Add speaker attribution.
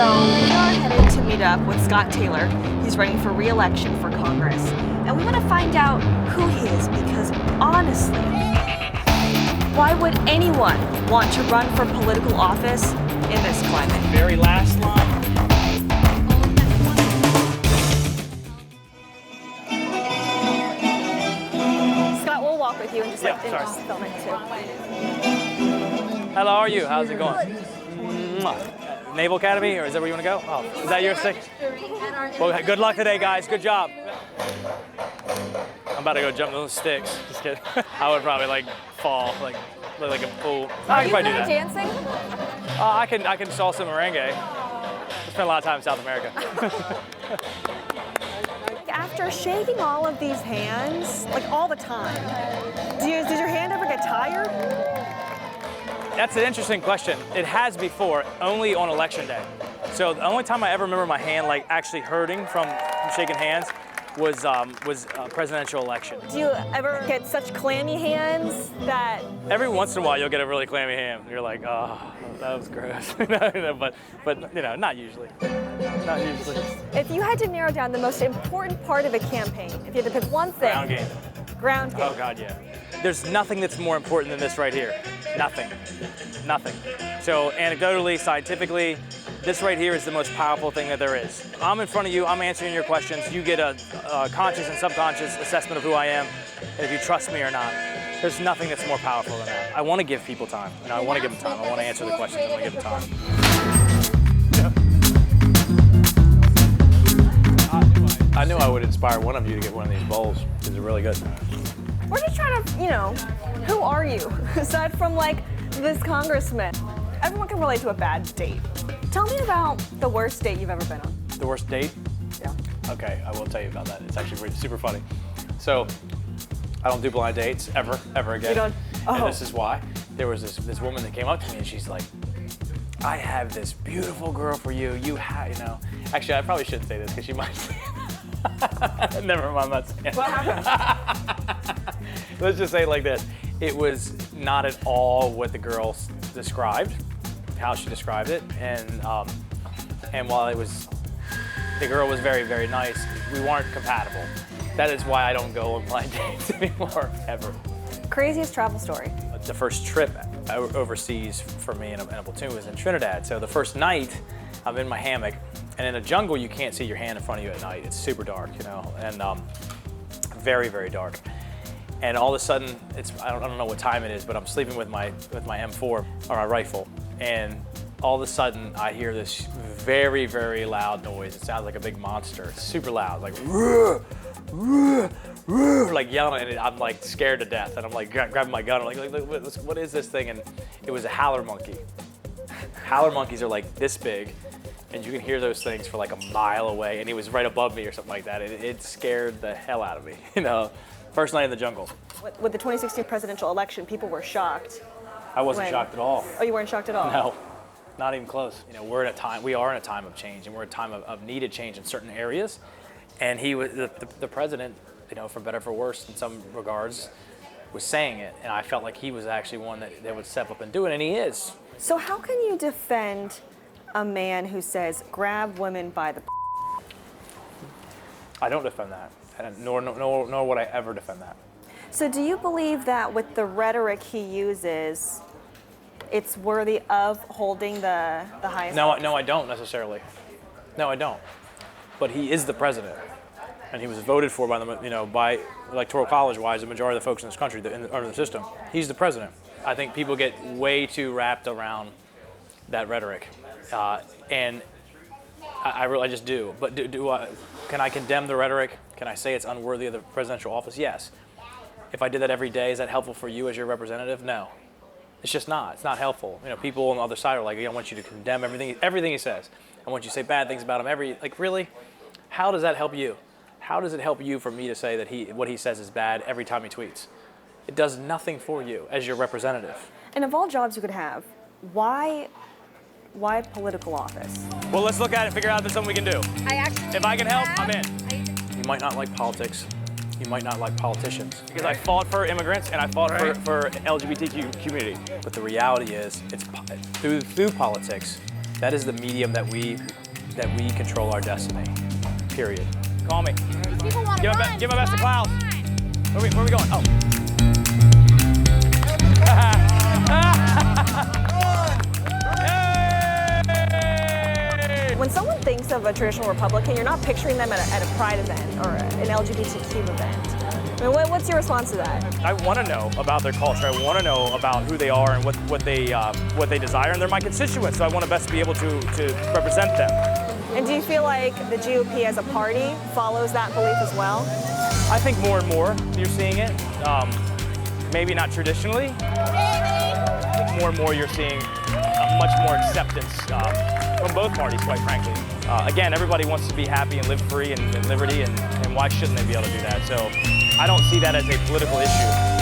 Speaker 1: So we are headed to meet up with Scott Taylor. He's running for re-election for Congress. And we want to find out who he is because honestly, why would anyone want to run for political office in this climate?
Speaker 2: Very last line.
Speaker 1: Scott, we'll walk with you and just film it too.
Speaker 2: Hello, how are you? How's it going? Naval Academy, or is that where you want to go? Oh, is that your stick? Well, good luck today, guys. Good job. I'm about to go jump those sticks. Just kidding. I would probably like fall, like a fool. I can probably do that.
Speaker 1: Dancing?
Speaker 2: I can salsa merengue. I spent a lot of time in South America.
Speaker 1: After shaking all of these hands, like all the time, does your hand ever get tired?
Speaker 2: That's an interesting question. It has before, only on election day. So the only time I ever remember my hand like actually hurting from shaking hands was a presidential election.
Speaker 1: Do you ever get such clammy hands that...
Speaker 2: Every once in a while you'll get a really clammy hand. You're like, oh, that was gross. but you know, not usually. Not usually.
Speaker 1: If you had to narrow down the most important part of a campaign, if you had to pick one thing...
Speaker 2: Ground game.
Speaker 1: Ground game.
Speaker 2: Oh God, yeah. There's nothing that's more important than this right here. Nothing. Nothing. So anecdotally, scientifically, this right here is the most powerful thing that there is. I'm in front of you, I'm answering your questions, you get a conscious and subconscious assessment of who I am, and if you trust me or not. There's nothing that's more powerful than that. I want to give people time, and I want to give them time. I want to answer the questions, I want to give them time.
Speaker 3: I knew I would inspire one of you to get one of these bowls. These are really good.
Speaker 1: We're just trying to, who are you? Aside from like this congressman. Everyone can relate to a bad date. Tell me about the worst date you've ever been on.
Speaker 3: The worst date?
Speaker 1: Yeah.
Speaker 3: Okay, I will tell you about that. It's actually super funny. So, I don't do blind dates ever again.
Speaker 1: You don't? Oh.
Speaker 3: And this is why. There was this woman that came up to me and she's like, I have this beautiful girl for you. Actually, I probably shouldn't say this because she might say it. Never mind, I'm not saying it.
Speaker 1: What happened?
Speaker 3: Let's just say it like this. It was not at all what the girl described, how she described it, and while the girl was very, very nice, we weren't compatible. That is why I don't go on blind dates anymore, ever.
Speaker 1: Craziest travel story?
Speaker 3: The first trip overseas for me in a platoon was in Trinidad. So the first night, I'm in my hammock, and in a jungle, you can't see your hand in front of you at night. It's super dark, and very, very dark. And all of a sudden, I don't know what time it is, but I'm sleeping with my M4 or my rifle, and all of a sudden I hear this very, very loud noise. It sounds like a big monster. It's super loud, like "Ruh, ruh, ruh," like yelling, and I'm like scared to death. And I'm like grabbing my gun. I'm like what is this thing? And it was a howler monkey. Howler monkeys are like this big, and you can hear those things for like a mile away. And he was right above me or something like that. It scared the hell out of me, First night in the jungle.
Speaker 1: With the 2016 presidential election, people were shocked.
Speaker 3: I wasn't shocked at all.
Speaker 1: Oh, you weren't shocked at all?
Speaker 3: No, not even close. We are in a time of change, and we're in a time of needed change in certain areas. And he was the president, for better or for worse in some regards, was saying it. And I felt like he was actually one that would step up and do it, and he is.
Speaker 1: So how can you defend a man who says, grab women by the
Speaker 3: I don't defend that, and nor would I ever defend that.
Speaker 1: So do you believe that with the rhetoric he uses, it's worthy of holding the highest?
Speaker 3: No, I don't necessarily. No, I don't. But he is the president, and he was voted for by by electoral college-wise, the majority of the folks in this country under the system. He's the president. I think people get way too wrapped around that rhetoric, and I just do. But can I condemn the rhetoric? Can I say it's unworthy of the presidential office? Yes. If I did that every day, is that helpful for you as your representative? No. It's just not. It's not helpful. People on the other side are like, I want you to condemn everything he says. I want you to say bad things about him. Really? How does that help you? How does it help you for me to say that what he says is bad every time he tweets? It does nothing for you as your representative.
Speaker 1: And of all jobs you could have, why political office?
Speaker 2: Well, let's look at it and figure out if there's something we can do. If I can help, I'm in.
Speaker 3: You might not like politics. You might not like politicians.
Speaker 2: Because I fought for immigrants and I fought for LGBTQ community.
Speaker 3: But the reality is, it's through politics, That is the medium that we control our destiny. Period. Call me.
Speaker 4: People want to run.
Speaker 3: Give my best to Klaus. Where are we going? Oh.
Speaker 1: When someone thinks of a traditional Republican, you're not picturing them at a pride event or an LGBTQ event. I mean, what's your response to that?
Speaker 3: I want to know about their culture. I want to know about who they are and what they desire, and they're my constituents, so I want to best be able to represent them.
Speaker 1: And do you feel like the GOP as a party follows that belief as well?
Speaker 3: I think more and more you're seeing it. Maybe not traditionally. I think more and more you're seeing much more acceptance from both parties, quite frankly. Again, everybody wants to be happy and live free and liberty, and why shouldn't they be able to do that? So I don't see that as a political issue.